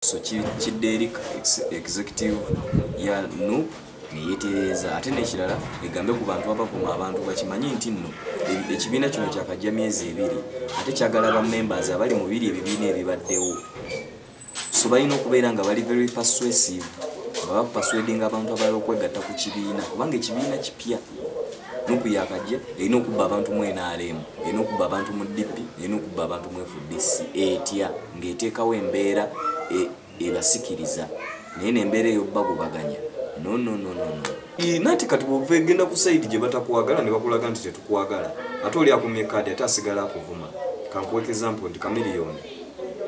So kidde executive ya NUP neyetereza ate nekirala egambe ku bantu abavuma abantu bakimanyi nti nno ekibiina kino kyakajja myezi 2 ate kyagala ba members abali mu biri ebibiina ebibaddewo so balina okubeera nga bali very persuasive baba persuading abantu abalala okwegatta ku kibiina kubanga ekibiina kipya NUP yakajja erina okubba abantu mu NRM erina okubba abantu mu DP erina okubba abantu mu FDC etya ng'eteekawo embeera ebasikiriza naye n'embeera eyo bagubaganya no nati kati bw'ova egenda ku sayidi gye batakwagala ne bakulaga nti tetukwagala ate oli akumye kaadi ate asigala akuvuma kankuwa example nti Chameleone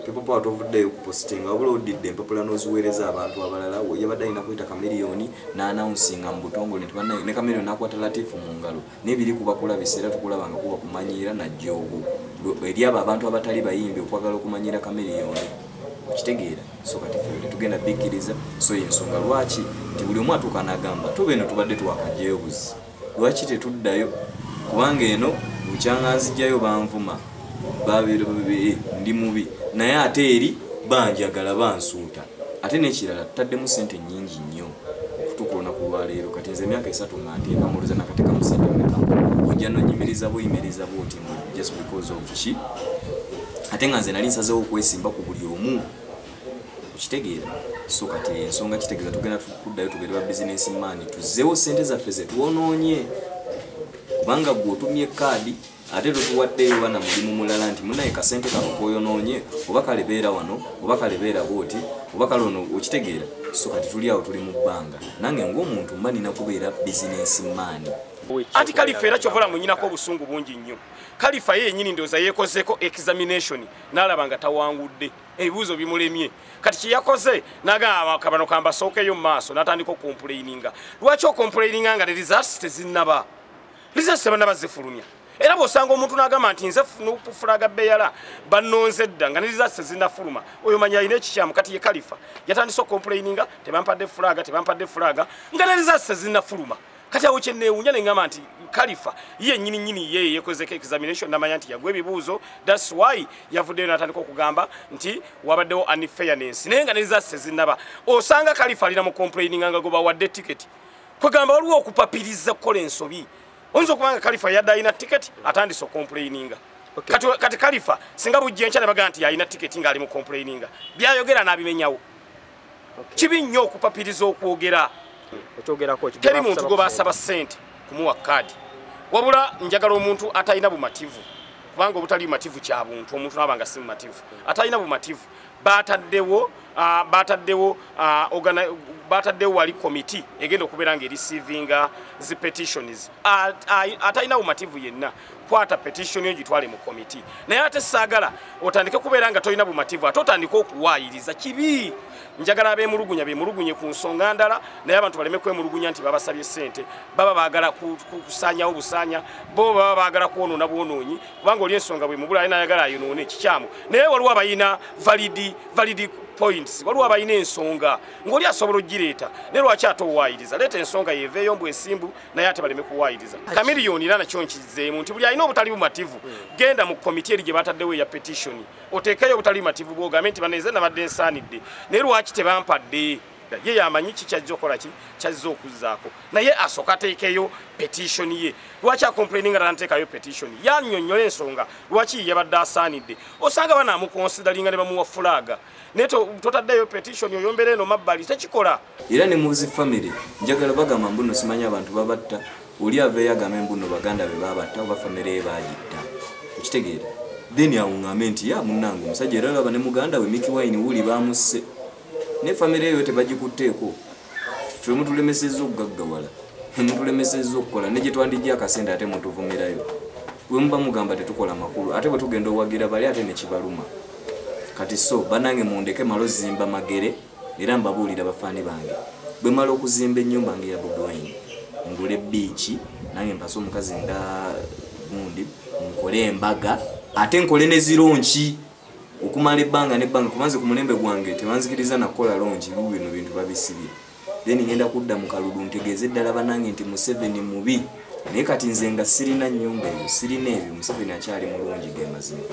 people power tovuddeyo kupositinga wabula odidde empapula n'oziweereza abantu abalala yabadde alina kuyita Chameleone n'announcinga mu butongole nti bannaye ne Chameleone n'akwata Latifu mu ngalo n'ebiri kubakula biseera tukulabanga kuba kumanyiira najjoogo eri abo abantu abatali bayimbi okwagala okumanyiira Chameleone okitegeera so kati ffe tugenda bikkiriza so y'ensonga lwaki nti buli omu atuuka n'agamba tuba eno tubadde twakajjayo buzi lwaki tetuddayo kubanga eno bukyanganzijjayo banvuma ndi mubi naye ate eri banjagala bansuuta ate n'ekirala tutaddemu sente nnyingi nnyo okutuuka olunaku lwaleero kati nze emyaka 3 nga nteeka mu luza nakatekamu sente meka ojja nonyimiriza buyimiriza bwoti just because of ki ate nga nze nali nsazeewo okwesimba ku buli omu okitegeera so kati ensonga kitegeeza tugenda tukuddayo tubeere ba business man tuzzeewo sente zaffe ze twonoonye kubanga gwe otumye kaadi ate totuwaddeyo bana mulimu mulala nti munaye kasente kako koyonoonye oba kalebeera wano oba kalebeera bwoti oba kalono okitegeera so kati tuli awo tuli mu bbanga nange ng'omuntu mba nina kubeera business man anti Khalifa era kyokola munyinako obusungu bungi nnyo Khalifa yennyini ndowooza yeekozeeko examination n'alaba nga tawangudde ebibuuzo bimulemye kati kyeyakoze n'agamba kabano kambasookeyo mu maaso n'atandika okomplaininga lwaki okomplaininga nga ne results tezinnaba results tebannaba zifulumya era bw'osanga omuntu n'agamba nti nze fulaga beyala bannonze dda nga ne results tezinnafuluma oyo manya alina ekikyamu kati ye Khalifa yatandise okomplaininga tebampadde fulaga nga ne results tezinnafuluma kati awo kyenneewunya ne ngamba nti Khalifa ye nnyini ye yekozeko examination namanya nti yagwa ebibuuzo that's why yavuddeyo n'atandika okugamba nti wabaddewo unfairness naye nga ne results tezinnaba osanga Khalifa alina mu complaininga nga goba wadde ticket kwegamba waliwo okupapiriza kukola ensobi oyinza okubanga Khalifa yadde alina ticket atandise okomplaininga kati Khalifa singa bujja enkya ne bagamba nti alina ticket nga ali mu complaininga byayogera n'abimenyawo kibi nnyo okupapiriza okwogera teri muntu gwe basaba ssente kumuwa kaadi wabula njagala omuntu atalina bumativu kubanga obutali bumativu kya buntu omuntu n'abanga si mumativu atalina bumativu bataddewo wali komiti egenda okubeera nga ereceiving zi petitions atalina bumativu yenna kwata petition gitwale mu komiti naye ate saagala otandike kubeera nga tolina bumativu ate otandike okuwaayiriza kibi njagala abemulugunye ku nsonga ndala naye abantu baleme kwemulugunya nti babasabye ssente baba baagala kusaanyawo busaanya bo baba baagala kwonoona bwonoonyi kubanga oli ensonga bwe mubula alina ayagala ayonoone ekikyamu naye waliwo abayina valid points waliwo abayina ensonga ng'oli asobola ogireeta naye lwaki ate owaayiriza leeta ensonga yeeveeyo mbu esimbu naye ate baleme kuwaayiriza Chameleone era nakyo nkizeemu nti buli alina obutali bumativu genda mu komiti eri gye bataddewo eya petition oteekeyo obutali bumativu bw'ogambe nti baneze nabadde nsaanidde naye lwaki tebampadde ye yamanyi ki kyajja okukola ki kyazza okuzzaako naye asooka ateekeyo petition ye lwaki akomplaininga n'ateekayo petition yannyonnyola ensonga lwaki yabadde asaanidde osanga banaamukonsidalinga ne bamuwa fulaga naye totaddeyo petition oyombera eno mabbali tekikola era ne muzi family njagala bagamba mbuno simanyi abantu babatta oli aveeyo agamba embuno baganda be babatta oba family ye baagitta okitegeera then awuŋŋambe nti ya munnange omusajja era olaba ne muganda we Mickey Wine wuli baamusse ne family eyo tebagikutteeko ffe mutulemesezza okugaggawala mutulemesezza okukola ne gye twandijja akasente ate mutuvumirayo bwe muba mugamba tetukola makulu ate bwe tugenda owagira bali ate ne kibaluma kati so banange mundeke malo zimba magere era mbabuulira bafaani bange bwe mala okuzimba ennyumba nge ya Bobi Wine ngule biiki nange mpase omukazi nga gundi nkole embaga ate nkole ne zironki okumala ebbanga nebbanga kubanze ku mulembe gwange tebanzikiriza nakola longi bino bintu babisibye then ngenda kudda mu kalulu ntegeeze ddala banange nti Museveni mubi naye kati nze nga sirina nnyumba eyo sirina ebyo Museveni akyali mulungi ge mazima